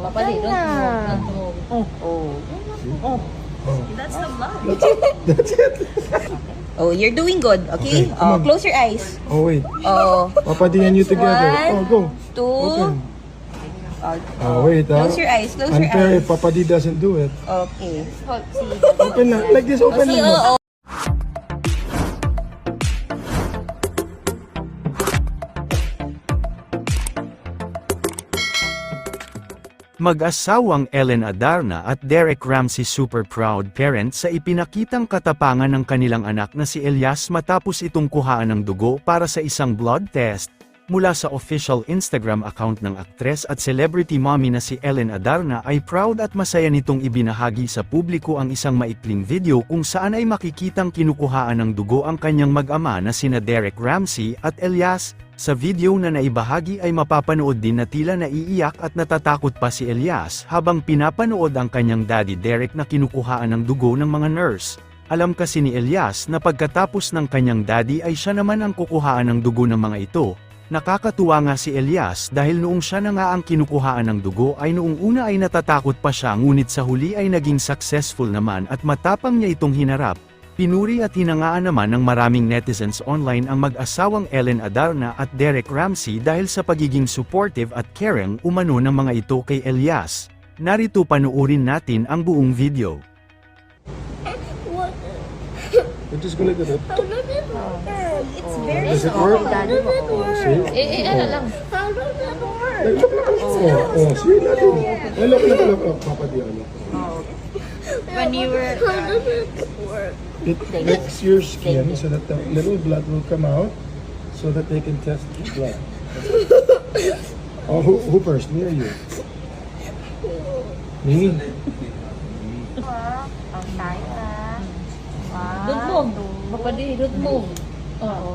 Papa, don't move. Don't move. Oh. That's the blood. That's it. Oh, you're doing good, okay? Okay, come on. Close your eyes. Oh, wait. Oh, Papa D and you together. One, Go. two. Open. Oh, wait. Close your eyes, close your Unfair eyes. if Papa D doesn't do it. Okay. See. Open na. Like this, open See, na. oo. Mag-asawang Ellen Adarna at Derek Ramsey super proud parents sa ipinakitang katapangan ng kanilang anak na si Elias matapos itong kuhaan ng dugo para sa isang blood test. Mula sa official Instagram account ng aktres at celebrity mommy na si Ellen Adarna ay proud at masaya nitong ibinahagi sa publiko ang isang maikling video kung saan ay makikitang kinukuhaan ng dugo ang kanyang mag-ama na sina Derek Ramsey at Elias. Sa video na naibahagi ay mapapanood din na tila naiiyak at natatakot pa si Elias habang pinapanood ang kanyang daddy Derek na kinukuhaan ng dugo ng mga nurse. Alam kasi ni Elias na pagkatapos ng kanyang daddy ay siya naman ang kukuhaan ng dugo ng mga ito. Nakakatuwa nga si Elias dahil noong siya na nga ang kinukuhaan ng dugo ay noong una ay natatakot pa siya ngunit sa huli ay naging successful naman at matapang niya itong hinarap. Pinuri at hinangaan naman ng maraming netizens online ang mag-asawang Ellen Adarna at Derek Ramsey dahil sa pagiging supportive at caring umano ng mga ito kay Elias. Narito panoorin natin ang buong video. We're just gonna do it. It's very Does it soft. work? Daddy. See? Ano lang. Oh, see? Nothing. Look. Papa D, look. When you were... It licks your skin so that the little blood will come out so that they can test the blood. Oh, who first? Me or you? Me? Don't move. Papa, don't move.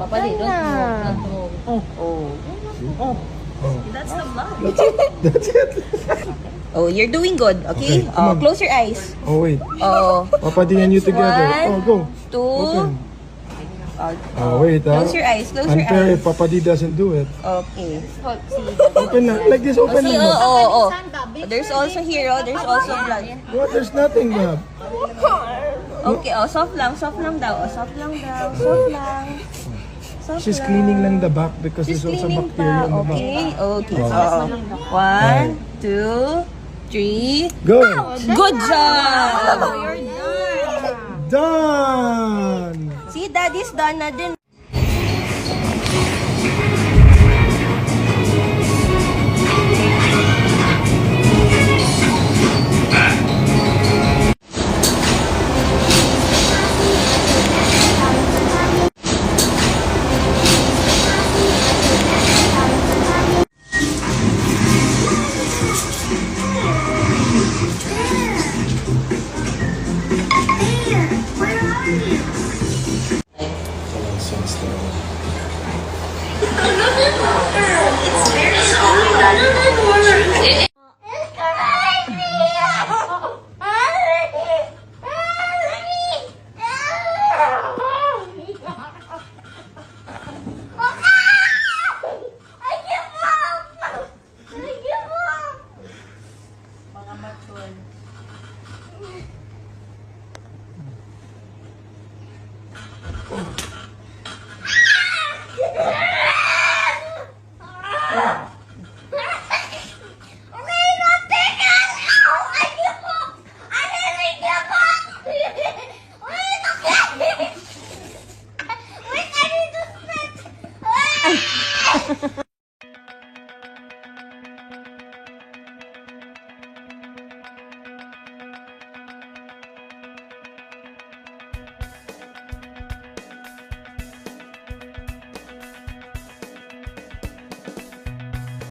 Papa, don't move. Don't move. That's the blood. That's it. Oh, you're doing good, okay? Okay, come on. Close your eyes. Oh, wait. Oh, Papa D and you together. One, Go. two. Open. Oh, wait. Close your eyes, close your Unfair eyes. if Papa D doesn't do it. Okay. See. Open na. Like this, open See, na. oh. There's also here, oh. There's also blood. What? There's nothing, Bob. Okay, oh, soft lang daw. Oh, soft lang daw. Soft lang. Soft She's lang. cleaning lang the back because She's there's also cleaning bacteria pa. on the back. Okay. Oh. One, two, three. Go! Good job! Done! See, daddy's done na din.